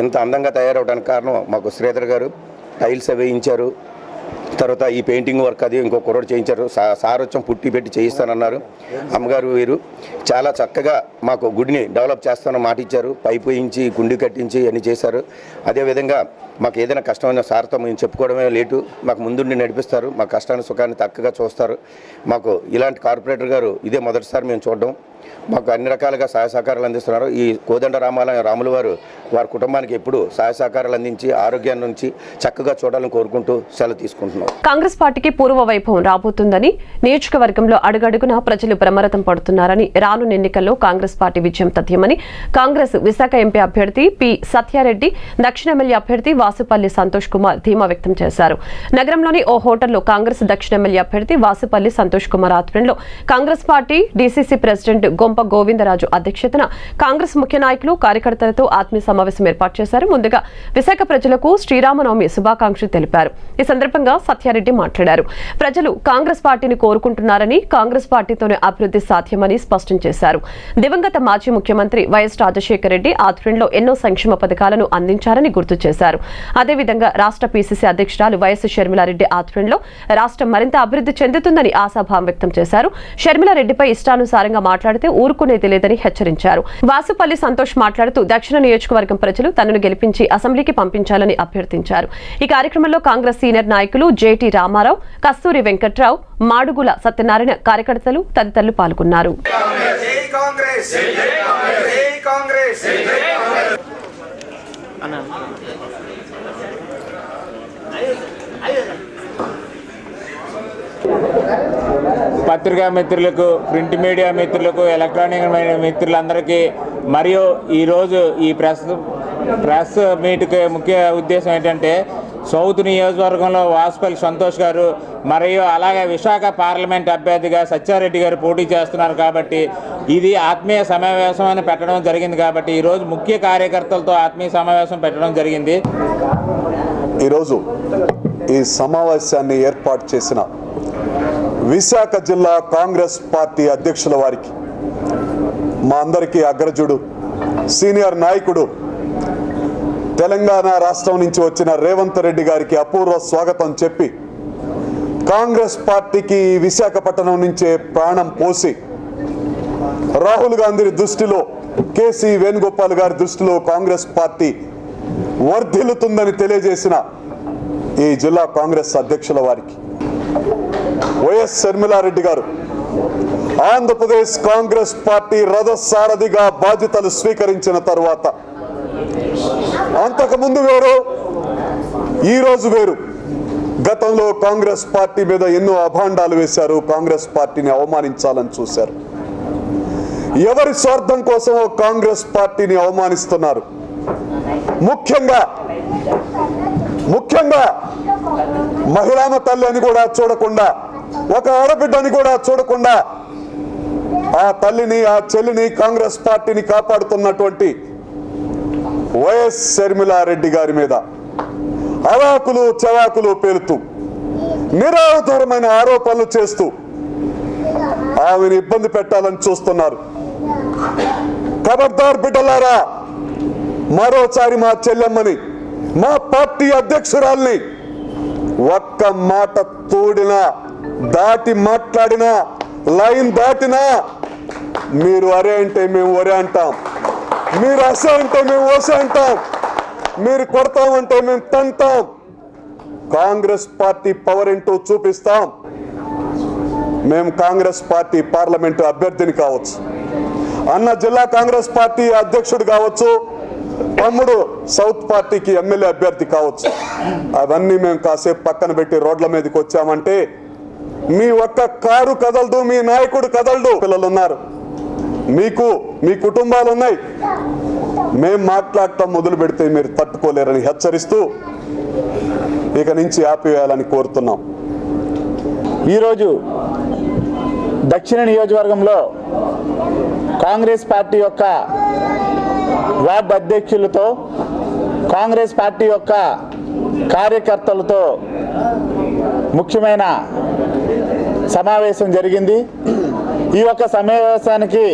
ఇంత అందంగా తయారవడానికి కారణం మాకు శ్రీధర్ గారు టైల్స్ వేయించారు. తర్వాత ఈ పెయింటింగ్ వర్క్ అది ఇంకో కుర్రోడు చేయించారు. సారొచ్చం పుట్టి పెట్టి చేయిస్తానన్నారు. అమ్మగారు వీరు చాలా చక్కగా మాకు గుడిని డెవలప్ చేస్తానని మాట ఇచ్చారు. పైపు వేయించి గుండి కట్టించి అన్నీ చేశారు. అదేవిధంగా మాకు ఏదైనా కష్టమైన సార్తో మేము చెప్పుకోవడమే లేటు, మాకు ముందుండి నడిపిస్తారు. మా కష్టాన్ని సుఖాన్ని చక్కగా చూస్తారు. మాకు ఇలాంటి కార్పొరేటర్ గారు ఇదే మొదటిసారి మేము చూడడం. మాకు అన్ని రకాలుగా సహాయ సహకారాలు అందిస్తున్నారు. ఈ కోదండ రాములు వారు వారి కుటుంబానికి ఎప్పుడు సహాయ సహకారాలు అందించి ఆరోగ్యాన్ని నుంచి చక్కగా చూడాలని కోరుకుంటూ సెలవు తీసుకుంటున్నాం. కాంగ్రెస్ పార్టీకి పూర్వ వైభవం రాబోతుందని నియోజకవర్గంలో అడుగడుగునా ప్రజలు బ్రహ్మరథం పడుతున్నారని, రానున్న ఎన్నికల్లో కాంగ్రెస్ పార్టీ విజయం తథ్యమని కాంగ్రెస్ విశాఖ ఎంపీ అభ్యర్థి పి సత్యారెడ్డి, దక్షిణ ఎమ్మెల్యే అభ్యర్థి వాసుపల్లి సంతోష్ కుమార్ ధీమా వ్యక్తం చేశారు. నగరంలోని ఓ హోటల్లో కాంగ్రెస్ దక్షిణ ఎమ్మెల్యే అభ్యర్థి వాసుపల్లి సంతోష్ కుమార్ ఆధ్వర్యంలో Congress party DCC president Gompa Govindaraju అధ్యక్షతన కాంగ్రెస్ ముఖ్య నాయకులు కార్యకర్తలతో ఆత్మీయ సమావేశం ఏర్పాటు చేశారు. ముందుగా విశాఖ ప్రజలకు శ్రీరామనవమి శుభాకాంక్షలు తెలిపారు. ఈ సందర్భంగా సత్యారెడ్డి మాట్లాడారు. ప్రజలు కాంగ్రెస్ పార్టీని కోరుకుంటున్నారని, కాంగ్రెస్ పార్టీతోనే అభివృద్ధి సాధ్యమని స్పష్టం చేశారు. దివంగత మాజీ ముఖ్యమంత్రి వైఎస్ రాజశేఖర రెడ్డి ఆధ్వర్యంలో ఎన్నో సంక్షేమ పథకాలను అందించారని గుర్తు చేశారు. అదేవిధంగా రాష్ట్ర పీసీసీ అధ్యక్షురాలు వైఎస్ షర్మిలారెడ్డి ఆధ్వర్యంలో రాష్ట్రం మరింత అభివృద్ధి చెందుతుందని ఆశాభావం వ్యక్తం చేశారు. షర్మిలారెడ్డిపై ఇష్టానుసారంగా మాట్లాడితే ఊరుకునేది లేదని హెచ్చరించారు. వాసుపల్లి సంతోష్ మాట్లాడుతూ దక్షిణ నియోజకవర్గం ప్రజలు తనను గెలిపించి అసెంబ్లీకి పంపించాలని అభ్యర్థించారు. ఈ కార్యక్రమంలో కాంగ్రెస్ సీనియర్ నాయకులు జేటీ రామారావు, కస్తూరి వెంకట్రావు, మాడుగుల సత్యనారాయణ, కార్యకర్తలు తదితరులు పాల్గొన్నారు. పత్రికా మిత్రులకు, ప్రింట్ మీడియా మిత్రులకు, ఎలక్ట్రానిక్ మిత్రులందరికీ మరియు ఈరోజు ఈ ప్రెస్ మీట్కి ముఖ్య ఉద్దేశం ఏంటంటే సౌత్ నియోజకవర్గంలో వాసుపల్లి సంతోష్ గారు మరియు అలాగే విశాఖ పార్లమెంట్ అభ్యర్థిగా సత్యారెడ్డి గారు పోటీ చేస్తున్నారు కాబట్టి ఇది ఆత్మీయ సమావేశం అని పెట్టడం జరిగింది. కాబట్టి ఈరోజు ముఖ్య కార్యకర్తలతో ఆత్మీయ సమావేశం పెట్టడం జరిగింది. ఈరోజు ఈ సమావేశాన్ని ఏర్పాటు చేసిన విశాఖ జిల్లా కాంగ్రెస్ పార్టీ అధ్యక్షుల వారికి, మా అందరికీ అగ్రజుడు, సీనియర్ నాయకుడు, తెలంగాణ రాష్ట్రం నుంచి వచ్చిన రేవంత్ రెడ్డి గారికి అపూర్వ స్వాగతం చెప్పి కాంగ్రెస్ పార్టీకి విశాఖపట్నం నుంచే ప్రాణం పోసి రాహుల్ గాంధీ దృష్టిలో, కేసీ వేణుగోపాల్ గారి దృష్టిలో కాంగ్రెస్ పార్టీ వర్ధిల్లుతుందని తెలియజేసిన ఈ జిల్లా కాంగ్రెస్ అధ్యక్షుల వారికి, వైఎస్ షర్మిలారెడ్డి గారు ఆంధ్రప్రదేశ్ కాంగ్రెస్ పార్టీ రథసారథిగా బాధ్యతలు స్వీకరించిన తరువాత అంతకుముందు వేరు, ఈరోజు వేరు. గతంలో కాంగ్రెస్ పార్టీ మీద ఎన్నో అభాండాలు వేశారు. కాంగ్రెస్ పార్టీని అవమానించాలని చూశారు. ఎవరి స్వార్థం కోసమో కాంగ్రెస్ పార్టీని అవమానిస్తున్నారు. ముఖ్యంగా మహిళామ తల్లి అని కూడా చూడకుండా, ఒక ఆడబిడ్డని కూడా చూడకుండా ఆ తల్లిని, ఆ చెల్లిని, కాంగ్రెస్ పార్టీని కాపాడుతున్నటువంటి వైఎస్ షర్మిలారెడ్డి గారి మీద అవాకులు చవాకులు పేలుతూ నిరాధారమైన ఆరోపణలు చేస్తూ ఆమెను ఇబ్బంది పెట్టాలని చూస్తున్నారు. ఖబర్దార్ బిడ్డలారా, మరోసారి మా చెల్లెమ్మని, మా పార్టీ అధ్యక్షురాల్ని ఒక్క మాట తోడినా, దాటి మాట్లాడినా, లైన్ దాటినా మీరు అరే అంటే మేము ఒరే అంటాం, మీరు అస అంటే మేము ఓస అంటాం, మీరు కొడతామంటే మేము తంటాం. కాంగ్రెస్ పార్టీ పవర్ ఏంటో చూపిస్తాం. మేము కాంగ్రెస్ పార్టీ పార్లమెంటు అభ్యర్థిని కావచ్చు, అన్న జిల్లా కాంగ్రెస్ పార్టీ అధ్యక్షుడు కావచ్చు, తమ్ముడు సౌత్ పార్టీకి ఎమ్మెల్యే అభ్యర్థి కావచ్చు. అవన్నీ మేము కాసేపు పక్కన పెట్టి రోడ్ల మీదకి వచ్చామంటే మీ ఒక్క కారు కదలదు, మీ నాయకుడు కదలడు. పిల్లలు ఉన్నారు, మీకు మీ కుటుంబాలు ఉన్నాయి. మేం మాట్లాడటం మొదలు పెడితే మీరు తట్టుకోలేరని హెచ్చరిస్తూ ఇక నుంచి ఆపివేయాలని కోరుతున్నాం. ఈరోజు దక్షిణ నియోజకవర్గంలో కాంగ్రెస్ పార్టీ యొక్క వార్డు అధ్యక్షులతో కాంగ్రెస్ పార్టీ యొక్క కార్యకర్తలతో ముఖ్యమైన సమావేశం జరిగింది. ఈ యొక్క సమావేశానికి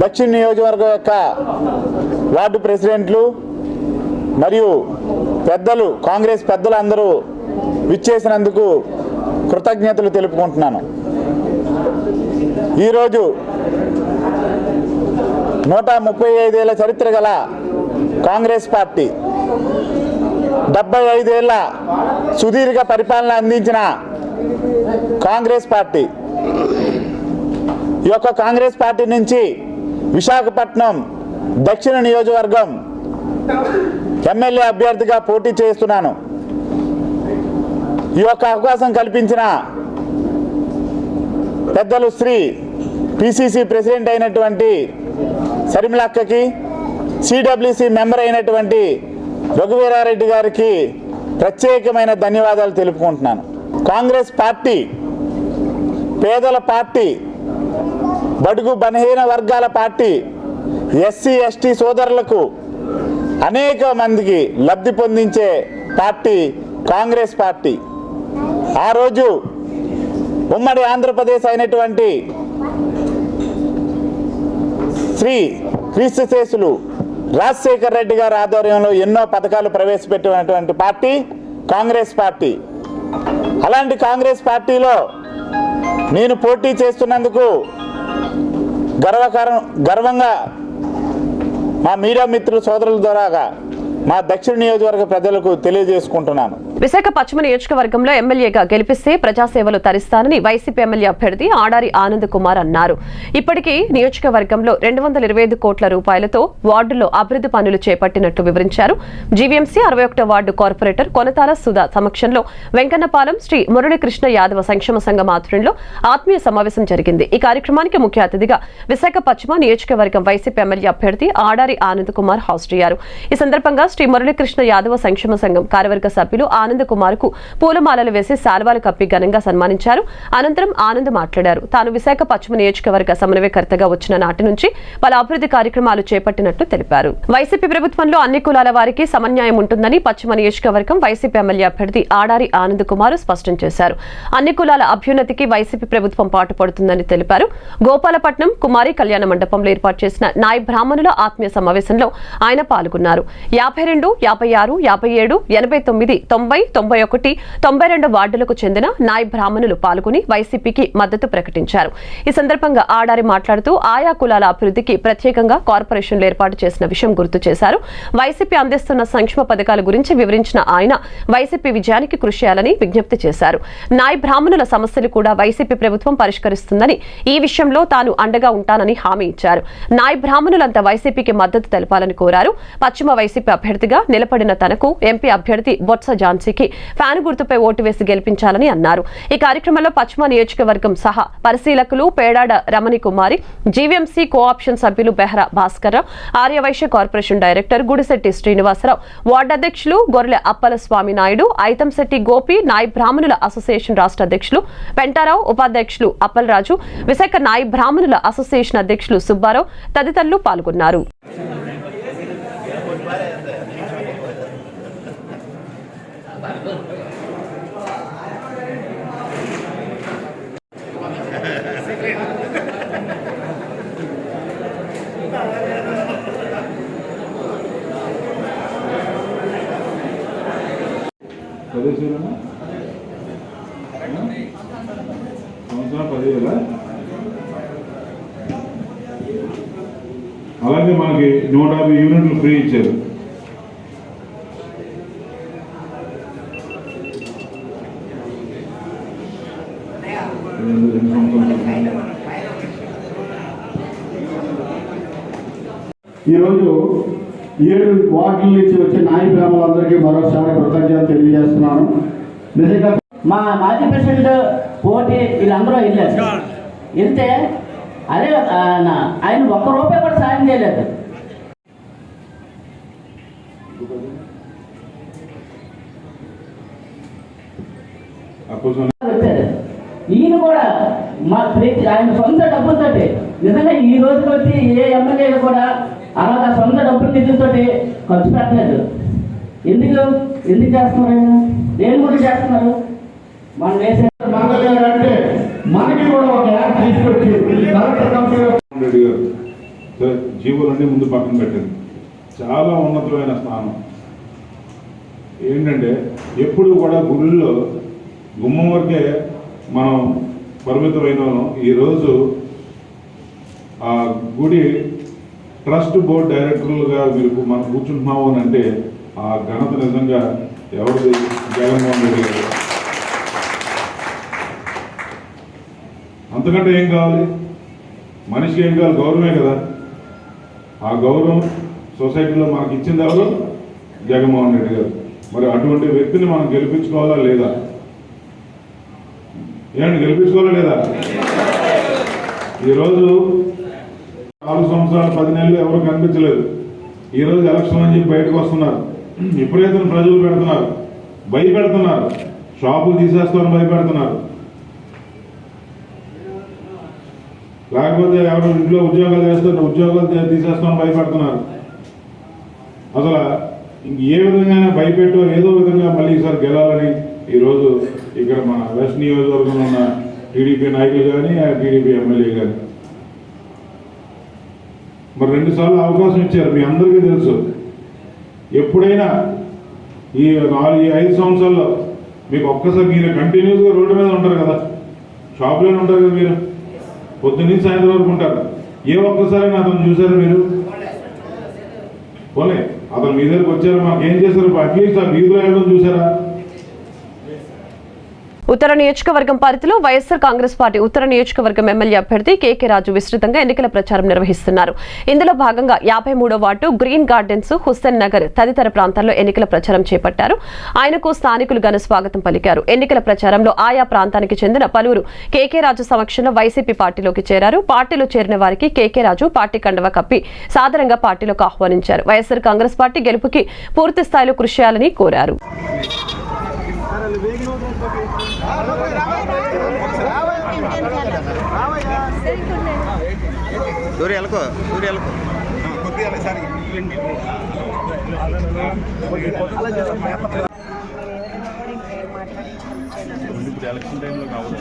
దక్షిణ నియోజకవర్గం యొక్క వార్డు ప్రెసిడెంట్లు మరియు పెద్దలు, కాంగ్రెస్ పెద్దలు అందరూ విచ్చేసినందుకు కృతజ్ఞతలు తెలుపుకుంటున్నాను. ఈరోజు 135 ఏళ్ల చరిత్ర గల కాంగ్రెస్ పార్టీ, 75 ఏళ్ల సుదీర్ఘ పరిపాలన అందించిన కాంగ్రెస్ పార్టీ, ఈ యొక్క కాంగ్రెస్ పార్టీ నుంచి విశాఖపట్నం దక్షిణ నియోజకవర్గం ఎమ్మెల్యే అభ్యర్థిగా పోటీ చేస్తున్నాను. ఈ యొక్క అవకాశం కల్పించిన పెద్దలు శ్రీ పిసిసి ప్రెసిడెంట్ అయినటువంటి శర్మిలక్కకి, సిడబ్ల్యూసి మెంబర్ అయినటువంటి రఘువీరారెడ్డి గారికి ప్రత్యేకమైన ధన్యవాదాలు తెలుపుకుంటున్నాను. కాంగ్రెస్ పార్టీ పేదల పార్టీ, బడుగు బలహీన వర్గాల పార్టీ, ఎస్సీ ఎస్టీ సోదరులకు అనేక మందికి లబ్ధి పొందించే పార్టీ కాంగ్రెస్ పార్టీ. ఆ రోజు ఉమ్మడి ఆంధ్రప్రదేశ్ అయినటువంటి శ్రీ క్రీస్తుశేషులు రాజశేఖర్ రెడ్డి గారి ఆధ్వర్యంలో ఎన్నో పథకాలు ప్రవేశపెట్టినటువంటి పార్టీ కాంగ్రెస్ పార్టీ. అలాంటి కాంగ్రెస్ పార్టీలో నేను పోటీ చేస్తున్నందుకు గర్వంగా మా మీడియా మిత్రుల సోదరుల ద్వారా మా దక్షిణ నియోజకవర్గ ప్రజలకు తెలియజేసుకుంటున్నాను. విశాఖ పశ్చిమ నియోజకవర్గంలో ఎమ్మెల్యేగా గెలిపిస్తే ప్రజాసేవలు తరిస్తానని వైసీపీ ఎమ్మెల్యే అభ్యర్థి ఆడారి ఆనంద్ కుమార్ అన్నారు. ఇప్పటికీ నియోజకవర్గంలో 225 కోట్ల రూపాయలతో వార్డులో అభివృద్ధి పనులు చేపట్టినట్లు వివరించారు. జీవీఎంసీ 61వ వార్డు కార్పొరేటర్ కొనతాల సుధా సమక్షంలో వెంకన్నపాలెం శ్రీ మురళీకృష్ణ యాదవ సంక్షేమ సంఘం ఆధ్వర్యంలో ఆత్మీయ సమావేశం జరిగింది. ఈ కార్యక్రమానికి ముఖ్య అతిథిగా విశాఖ పశ్చిమ నియోజకవర్గం వైసీపీ ఎమ్మెల్యే అభ్యర్థి ఆడారి ఆనంద్ కుమార్ హాజరయ్యారు. ఈ సందర్భంగా శ్రీ మురళీకృష్ణ యాదవ సంక్షేమ సంఘం కార్యవర్గ సభ్యులు ఆనంద్ కుమార్ కు పూలమాలలు వేసి శాల్వాలు కప్పి ఘనంగా సన్మానించారు. అనంతరం ఆనంద్ మాట్లాడారు. తాను విశాఖ పశ్చిమ నియోజకవర్గ సమన్వయకర్తగా వచ్చిన నాటి నుంచి పలు అభివృద్ధి కార్యక్రమాలు చేపట్టినట్టు తెలిపారు. వైసీపీ ప్రభుత్వంలో అన్ని కులాల వారికి సమన్యాయం ఉంటుందని పశ్చిమ నియోజకవర్గం వైసీపీ ఎమ్మెల్యే అభ్యర్థి ఆడారి ఆనంద్ కుమార్ స్పష్టం చేశారు. అన్ని కులాల అభ్యున్నతికి వైసీపీ ప్రభుత్వం పాటుపడుతుందని తెలిపారు. గోపాలపట్నం కుమారి కళ్యాణ మండపంలో ఏర్పాటు చేసిన నాయ బ్రాహ్మణుల ఆత్మీయ సమావేశంలో ఆయన పాల్గొన్నారు. 52, 56, 57, 89, 90, 91, 92 వార్డులకు చెందిన నాయ బ్రాహ్మణులు పాల్గొని వైసీపీకి మద్దతు ప్రకటించారు. ఈ సందర్భంగా ఆడారి మాట్లాడుతూ ఆయా కులాల అభివృద్ధికి ప్రత్యేకంగా కార్పొరేషన్లు ఏర్పాటు చేసిన విషయం గుర్తు చేశారు. వైసీపీ అందిస్తున్న సంక్షేమ పథకాల గురించి వివరించిన ఆయన వైసీపీ విజయానికి కృషి చేయాలని విజ్ఞప్తి చేశారు. నాయ బ్రాహ్మణుల సమస్యలు కూడా వైసీపీ ప్రభుత్వం పరిష్కరిస్తుందని, ఈ విషయంలో తాను అండగా ఉంటానని హామీ ఇచ్చారు. నాయ బ్రాహ్మణులంతా వైసీపీకి మద్దతు తెలపాలని కోరారు. పశ్చిమ వైసీపీ అభ్యర్థిగా నిలబడిన తనకు ఎంపీ అభ్యర్థి బొత్స ఝాన్సీకి ఫ్యాన్ గుర్తుపై ఓటు వేసి గెలిపించాలని అన్నారు. ఈ కార్యక్రమంలో పశ్చిమ నియోజకవర్గం సహా పరిశీలకులు పేడాడ రమణి కుమారి, జీవీఎంసీ కోఆప్షన్ సభ్యులు Behra Bhaskarrao, Aryavysya corporation director Gudisetti Srinivasarao, ward అధ్యక్షులు గొర్రెల అప్పల స్వామి నాయుడు, ఐతంశెట్టి గోపి, నాయ బ్రాహ్మణుల అసోసియేషన్ రాష్ట్ర అధ్యక్షులు పెంటారావు, ఉపాధ్యక్షులు అప్పలరాజు, విశాఖ నాయ బ్రాహ్మణుల అసోసియేషన్ అధ్యక్షులు సుబ్బారావు తదితరులు పాల్గొన్నారు. అలాగే మనకి 150 యూనిట్లు ఫ్రీ ఇచ్చారు. ఈరోజు 7 వార్డుల నుంచి వచ్చే నాయ గ్రామాలందరికీ మరోసారి కృతజ్ఞతలు తెలియజేస్తున్నాను. నిజంగా మా మాజీ ప్రెసిడెంట్ పోటీ వీళ్ళందరూ వెళ్తే అదే ఆయన ఒక్క రూపాయి కూడా సాయం చేయలేదు. ఈయన కూడా మా ఆయన సొంత డబ్బులతో నిజంగా ఈ రోజుకి వచ్చి ఏ ఎమ్మెల్యేలు కూడా అలాగా సొంత డబ్బులు నిధులతో ఖర్చు పెట్టలేదు. ఎందుకు చేస్తున్నారు? దేని గురించి చేస్తున్నారు? మనం వేసే అంటే మనకి కూడా ఒక యాప్ తీసుకొచ్చి రెడ్డి గారు జీవులన్నీ ముందు పక్కన పెట్టింది. చాలా ఉన్నతమైన స్థానం. ఏంటంటే ఎప్పుడు కూడా గుళ్ళో గుమ్మం వరకే మనం పరిమితమైన ఈరోజు ఆ గుడి ట్రస్ట్ బోర్డ్ డైరెక్టర్లుగా మీరు మనం కూర్చుంటున్నాము అని అంటే ఆ ఘనత నిజంగా ఎవరిది? జగన్మోహన్ రెడ్డి గారు. అంతకంటే ఏం కావాలి? మనిషికి ఏం కావాలి? గౌరవమే కదా. ఆ గౌరవం సొసైటీలో మనకి ఇచ్చింది ఎవరు? జగన్మోహన్ రెడ్డి గారు. మరి అటువంటి వ్యక్తిని మనం గెలిపించుకోవాలా లేదా? ఏంటి గెలిపించుకోవాలా లేదా? ఈరోజు 4 సంవత్సరాలు 10 నెలలు ఎవరు కనిపించలేదు. ఈరోజు ఎలక్షన్ అని చెప్పి బయటకు వస్తున్నారు. విపరీతం ప్రజలు పెడుతున్నారు, భయపెడుతున్నారు. షాపులు తీసేస్తామని భయపెడుతున్నారు. లేకపోతే ఎవరు ఇంట్లో ఉద్యోగాలు చేస్తారు, ఉద్యోగాలు తీసేస్తామని భయపెడుతున్నారు. అసలు ఇంక ఏ విధంగా భయపెట్టో ఏదో విధంగా మళ్ళీ ఈసారి గెలాలని ఈరోజు ఇక్కడ మన వెస్ట్ నియోజకవర్గంలో ఉన్న టీడీపీ నాయకులు కానీ టీడీపీ ఎమ్మెల్యే కానీ మరి 2 సార్లు అవకాశం ఇచ్చారు. మీ అందరికీ తెలుసు. ఎప్పుడైనా ఈ 5 సంవత్సరాల్లో మీకు ఒక్కసారి మీరు కంటిన్యూస్గా రోడ్డు మీద ఉంటారు కదా, షాప్లోనే ఉంటారు కదా, మీరు పొద్దున్నీ సాయంత్రం వరకు ఉంటారు. ఏ ఒక్కసారి అతను చూసారు మీరు? పోలే అతను మీ దగ్గరకు వచ్చారు, మాకేం చేశారు? అట్లీస్ట్ ఆ వీధిలో వెళ్ళడం చూసారా? ఉత్తర నియోజకవర్గం పరిధిలో వైఎస్ఆర్ కాంగ్రెస్ పార్టీ ఉత్తర నియోజకవర్గం ఎమ్మెల్యే అభ్యర్థి కేకే రాజు విస్తృతంగా ఎన్నికల ప్రచారం నిర్వహిస్తున్నారు. ఇందులో భాగంగా 53వ ward, green gardens, Hussain Nagar తదితర ప్రాంతాల్లో ఎన్నికల ప్రచారం చేపట్టారు. ఆయనకు స్థానికులు ఘన స్వాగతం పలికారు. ఎన్నికల ప్రచారంలో ఆయా ప్రాంతానికి చెందిన పలువురు కేకే రాజు సమక్షంలో వైసీపీ పార్టీలోకి చేరారు. పార్టీలో చేరిన వారికి కేకే రాజు పార్టీ కండవ కప్పి సాదరంగా పార్టీలోకి ఆహ్వానించారు. వైఎస్ఆర్ కాంగ్రెస్ పార్టీ గెలుపుకి పూర్తి స్థాయిలో కృషి చేయాలని కోరారు. ఎలక్షన్ టైంలో కావాలి.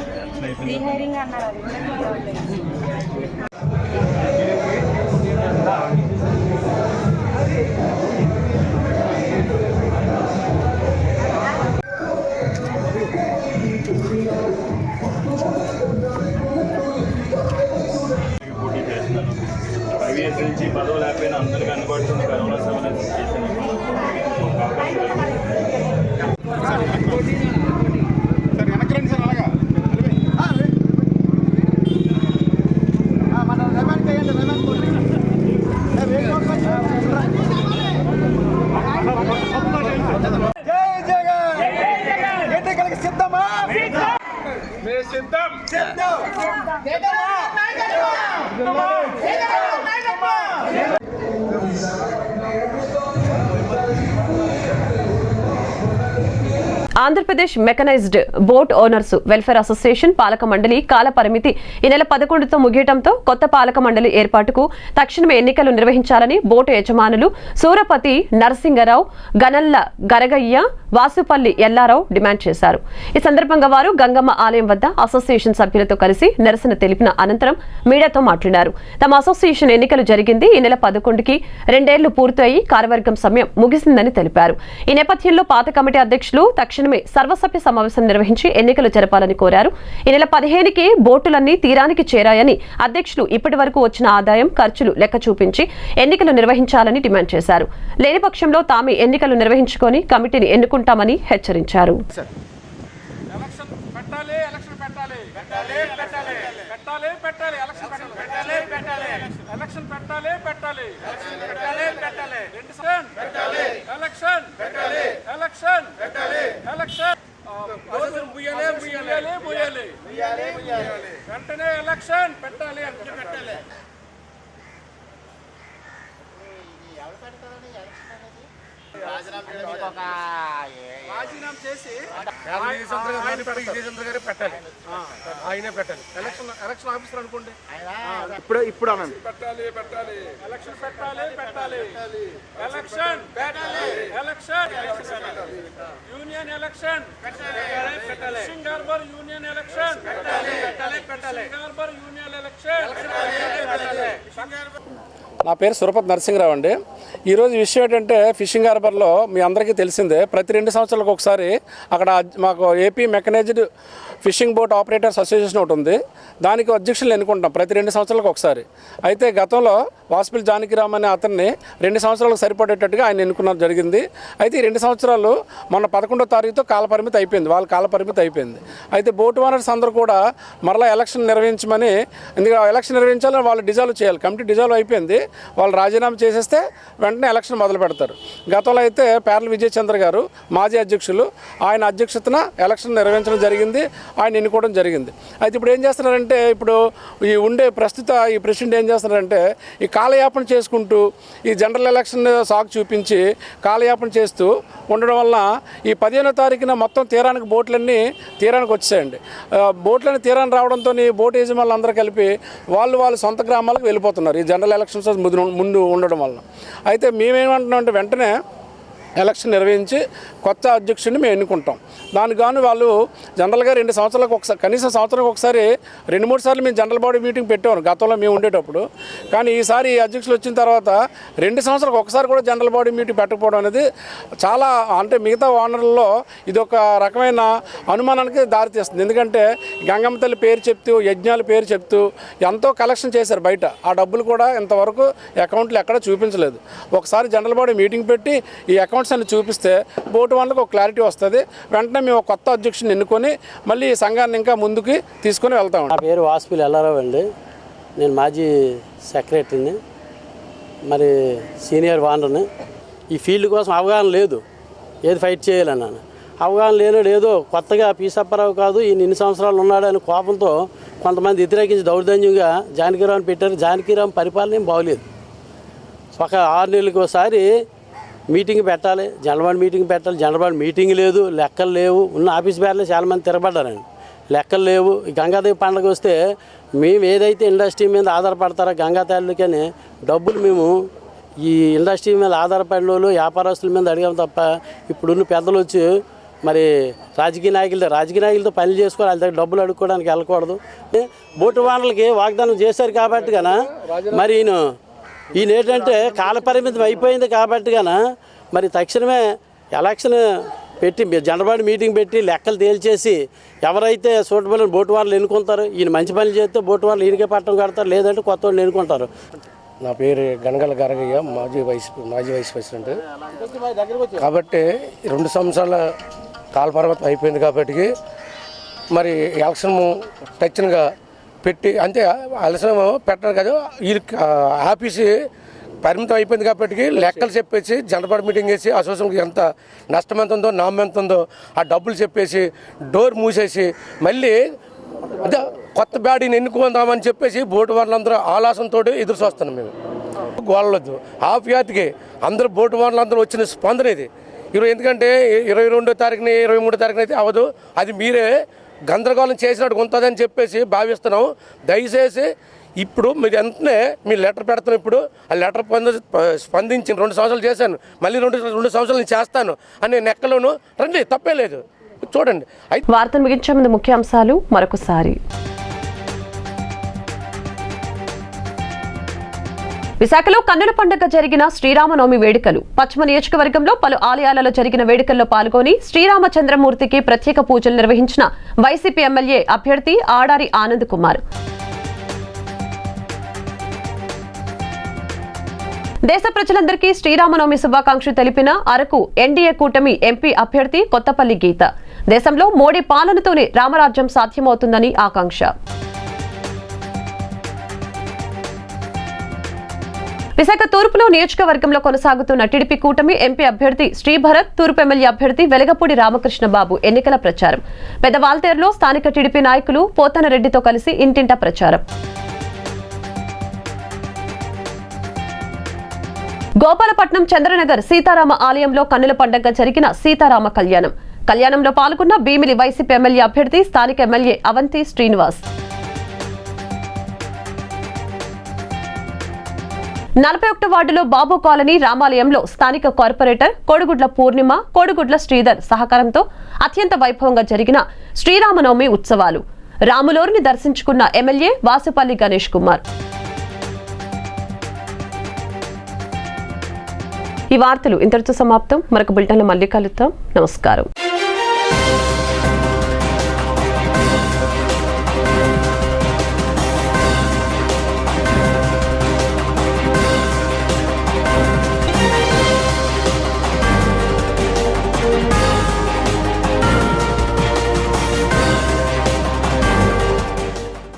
ఐవీఎస్ నుంచి పదవులు లేకపోయినా అందరికీ అందుబాటులో కరోనా సేవలు చేశాను. సార్ వెనక్కి రండి సార్. అలాగా మన రెవెన్ చేయండి. జై జగన్. ఎన్నికలకు సిద్ధమా? మేము సిద్ధం. Andhra Pradesh mechanised boat owners welfare association పాలక మండలి కాల పరిమితి ఈ నెల 11తో ముగియటంతో కొత్త పాలక మండలి ఏర్పాటుకు తక్షణమే ఎన్నికలు నిర్వహించాలని బోటు యజమానులు సూరపతి నరసింగరావు, గనల్ల గరగయ్య, వాసుపల్లి ఎల్లారావు డిమాండ్ చేశారు. ఈ సందర్భంగా వారు గంగమ్మ ఆలయం వద్ద అసోసియేషన్ సభ్యులతో కలిసి నిరసన తెలిపిన అనంతరం మీడియాతో మాట్లాడారు. తమ అసోసియేషన్ ఎన్నికలు జరిగింది ఈ నెల 11కి 2 ఏళ్లు పూర్తయి కార్యవర్గం సమయం ముగిసిందని తెలిపారు. ఈ నేపథ్యంలో పాత కమిటీ అధ్యక్షులు తక్షణమే సర్వసభ్య సమావేశం నిర్వహించి ఎన్నికలు జరపాలని కోరారు. ఈ నెల 15కి బోటులన్నీ తీరానికి చేరాయని అధ్యక్షులు ఇప్పటి వరకు వచ్చిన ఆదాయం, ఖర్చులు లెక్క చూపించి ఎన్నికలు నిర్వహించాలని డిమాండ్ చేశారు. లేని పక్షంలో తామే ఎన్నికలు నిర్వహించుకొని కమిటీని ఎన్నుకుంటామని హెచ్చరించారు. వెంటనే ఎలక్షన్ పెట్టాలి అంటే పెట్టాలి. రాజీనామా చేసి పెట్టాలి, ఆయనే పెట్టాలి. ఎలక్షన్ ఆఫీసర్ అనుకోండి, ఇప్పుడు అనండి. పెట్టాలి ఎలక్షన్ పెట్టాలి election union election fishing harbour union election నా పేరు సురపతి నరసింహరావు అండి. ఈరోజు విషయం ఏంటంటే ఫిషింగ్ హార్బర్లో మీ అందరికీ తెలిసిందే, ప్రతి 2 సంవత్సరాలకు ఒకసారి అక్కడ మాకు AP mechanised fishing boat operators association ఒకటి ఉంది. దానికి అధ్యక్షులు ఎన్నుకుంటాం ప్రతి 2 సంవత్సరాలకు ఒకసారి. అయితే గతంలో వాసుపల్లి జానకిరామ్ అనే అతన్ని 2 సంవత్సరాలకు సరిపడేటట్టుగా ఆయన ఎన్నుకున్నది జరిగింది. అయితే ఈ 2 సంవత్సరాలు మొన్న 11వ తారీఖుతో కాలపరిమితి అయిపోయింది, వాళ్ళ కాలపరిమితి అయిపోయింది. అయితే బోట్ ఓనర్స్ అందరూ కూడా మరలా ఎలక్షన్ నిర్వహించమని, ఎందుకంటే ఎలక్షన్ నిర్వహించాలని వాళ్ళు డిజాల్వ్ చేయాలి, కమిటీ డిజాల్వ్ అయిపోయింది, వాళ్ళు రాజీనామా చేసేస్తే వెంటనే ఎలక్షన్ మొదలు పెడతారు. గతంలో అయితే పేర్ల విజయ్ చంద్ర గారు మాజీ అధ్యక్షులు, ఆయన అధ్యక్షతన ఎలక్షన్ నిర్వహించడం జరిగింది, ఆయన ఎన్నుకోవడం జరిగింది. అయితే ఇప్పుడు ఏం చేస్తున్నారంటే, ఇప్పుడు ఈ ఉండే ప్రస్తుత ఈ ప్రెసిడెంట్ ఏం చేస్తున్నారంటే ఈ కాలయాపన చేసుకుంటూ ఈ జనరల్ ఎలక్షన్ సాగు చూపించి కాలయాపన చేస్తూ ఉండడం వల్ల ఈ 15వ తారీఖున మొత్తం బోట్లన్నీ తీరానికి వచ్చాయండి. బోట్లన్నీ తీరానికి రావడంతో బోట్ యజమానులు అందరూ కలిపి వాళ్ళ సొంత గ్రామాలకు వెళ్ళిపోతున్నారు ఈ జనరల్ ఎలక్షన్స్ ముందు ఉండడం వల్ల. అయితే మేమేమంటున్నాం అంటే వెంటనే ఎలక్షన్ నిర్వహించి కొత్త అధ్యక్షుడిని మేము ఎన్నుకుంటాం. దానికి గాను వాళ్ళు జనరల్గా 2 సంవత్సరాలకు ఒకసారి, కనీసం సంవత్సరానికి ఒకసారి 2-3 సార్లు మేము జనరల్ బాడీ మీటింగ్ పెట్టాము గతంలో మేము ఉండేటప్పుడు. కానీ ఈసారి ఈ అధ్యక్షులు వచ్చిన తర్వాత 2 సంవత్సరాలకు ఒకసారి కూడా జనరల్ బాడీ మీటింగ్ పెట్టకపోవడం అనేది చాలా, అంటే మిగతా ఓనర్లలో ఇది ఒక రకమైన అనుమానానికి దారితీస్తుంది. ఎందుకంటే గంగమ్మ తల్లి పేరు చెప్తూ, యజ్ఞాల పేరు చెప్తూ ఎంతో కలెక్షన్ చేశారు బయట, ఆ డబ్బులు కూడా ఇంతవరకు అకౌంట్లు ఎక్కడ చూపించలేదు. ఒకసారి జనరల్ బాడీ మీటింగ్ పెట్టి ఈ అకౌంట్స్ అన్ని చూపిస్తే బోటు వాళ్ళకి ఒక క్లారిటీ వస్తుంది. వెంటనే మేము కొత్త అధ్యక్షుడిని ఎన్నుకొని మళ్ళీ ఈ సంఘాన్ని ఇంకా ముందుకు తీసుకొని వెళ్తాం. నా పేరు వాసుపల్లి ఎల్లారావు అండి, నేను మాజీ సెక్రటరీని, మరి సీనియర్ వానర్ని. ఈ ఫీల్డ్ కోసం అవగాహన లేదు, ఏది ఫైట్ చేయాలన్నాను. అవగాహన లేనాడు ఏదో కొత్తగా పీసప్పారావు కాదు ఈయన 2 సంవత్సరాలు ఉన్నాడని కోపంతో కొంతమంది వ్యతిరేకించి దౌర్జన్యంగా జానకిరామ్ పెట్టారు. జానకిరామ్ పరిపాలన ఏం బాగోలేదు. ఒక 6 నెలలకు ఒకసారి మీటింగ్ పెట్టాలి, జనరల్ మీటింగ్ పెట్టాలి. జనరల్ మీటింగ్ లేదు, లెక్కలు లేవు. ఉన్న ఆఫీస్ బ్యార్లో చాలామంది తిరగబడ్డారండి, లెక్కలు లేవు. గంగాదేవి పండుగ వస్తే మేము ఏదైతే ఇండస్ట్రీ మీద ఆధారపడతారో గంగా తల్లికని డబ్బులు మేము ఈ ఇండస్ట్రీ మీద ఆధారపడిన వాళ్ళు వ్యాపారస్తుల మీద అడిగాం తప్ప ఇప్పుడున్న పెద్దలు వచ్చి మరి రాజకీయ నాయకులతో పనులు చేసుకోవాలి, వాళ్ళ దగ్గర డబ్బులు అడుక్కోవడానికి వెళ్ళకూడదు. బోటు వానలకి వాగ్దానం చేశారు కాబట్టి కన్నా మరి ఈయన ఏంటంటే కాలపరిమితం అయిపోయింది కాబట్టి కన్నా మరి తక్షణమే ఎలక్షన్ పెట్టి జనరల్ మీటింగ్ పెట్టి లెక్కలు తేల్చేసి ఎవరైతే సూటబుల్ బోటు వాళ్ళు ఎన్నుకుంటారు, ఈయన మంచి పనులు చేస్తే బోటు వాళ్ళు ఈయనకే పట్టం కడతారు, లేదంటే కొత్త వాళ్ళు ఎన్నుకుంటారు. నా పేరు గనగల గారగయ్య, మాజీ వైస్ ప్రెసిడెంట్. కాబట్టి 2 సంవత్సరాల కాలపరిమితం అయిపోయింది కాబట్టి మరి ఎలక్షన్ టచ్గా పెట్టి, అంటే ఎలక్షన్ పెట్టడం కాదు, ఈ ఆఫీసు పరిమితం అయిపోయింది కాబట్టి లెక్కలు చెప్పేసి జనరల్ మీటింగ్ వేసి అసోసియేషన్కి ఎంత నష్టం ఎంత ఉందో నామం ఎంత ఉందో ఆ డబ్బులు చెప్పేసి డోర్ మూసేసి మళ్ళీ అదే కొత్త బాడీని ఎన్నుకుందామని చెప్పేసి బోటు వాళ్ళందరూ ఆలాసంతో ఎదురు చూస్తున్నాం మేము. గోళ్ళొద్దు ఆఫ్యాతికి అందరూ బోటు వాళ్ళందరూ వచ్చిన స్పందన ఇది. ఈరోజు ఎందుకంటే 22వ తారీఖుని 23వ తారీఖున అయితే అవ్వదు, అది మీరే గందరగోళం చేసినట్టు ఉంటుందని చెప్పేసి భావిస్తున్నాం. దయచేసి ఇప్పుడు మీరు వెంటనే మీ లెటర్ పెడతాను. ఇప్పుడు ఆ లెటర్ స్పందించి 2 సంవత్సరాలు చేశాను, మళ్ళీ 2 సంవత్సరాలు నేను చేస్తాను అనే నెక్కలోను రండి, తప్పే లేదు. చూడండి. వార్తను ముగించే ముందు ముఖ్యాంశాలు మరొకసారి. విశాఖలో కన్నుల పండుగ జరిగిన శ్రీరామనవమి వేడుకలు. పశ్చిమ నియోజకవర్గంలో పలు ఆలయాలలో జరిగిన వేడుకల్లో పాల్గొని శ్రీరామచంద్రమూర్తికి ప్రత్యేక పూజలు నిర్వహించిన వైసీపీ ఎమ్మెల్యే అభ్యర్థి ఆడారి ఆనంద్ కుమార్. దేశ ప్రజలందరికీ శ్రీరామనవమి శుభాకాంక్షలు తెలిపిన అరకు ఎన్డీఏ కూటమి ఎంపీ అభ్యర్థి కొత్తపల్లి గీత. దేశంలో మోడీ పాలనతోనే రామరాజ్యం సాధ్యమవుతుందని ఆకాంక్ష. విశాఖ తూర్పులో నియోజకవర్గంలో కొనసాగుతున్న టీడీపీ కూటమి ఎంపీ అభ్యర్థి శ్రీభరత్, తూర్పు ఎమ్మెల్యే అభ్యర్థి వెలగపూడి రామకృష్ణబాబు ఎన్నికల ప్రచారం. పెద్దవాల్తేరులో స్థానిక టీడీపీ నాయకులు పోతనరెడ్డితో కలిసి ఇంటింటా ప్రచారం. గోపాలపట్నం చంద్రనగర్ సీతారామ ఆలయంలో కన్నుల పండుగ జరిగిన సీతారామ కళ్యాణం. కళ్యాణంలో పాల్గొన్న భీమిలి వైసీపీ ఎమ్మెల్యే అభ్యర్థి స్థానిక ఎమ్మెల్యే అవంతి శ్రీనివాస్. 41వ వార్డులో బాబు కాలనీ రామాలయంలో స్థానిక కార్పొరేటర్ కోడిగుడ్ల పూర్ణిమ, కోడిగుడ్ల శ్రీధర్ సహకారంతో అత్యంత వైభవంగా జరిగిన శ్రీరామనవమి ఉత్సవాలు. రాములోరిని దర్శించుకున్న ఎమ్మెల్యే వాసుపల్లి గణేష్ కుమార్. ఈ వార్తలు ఇంతటితో సమాప్తం. మరొక బులెటిన్లో మళ్ళీ కలుద్దాం. నమస్కారం.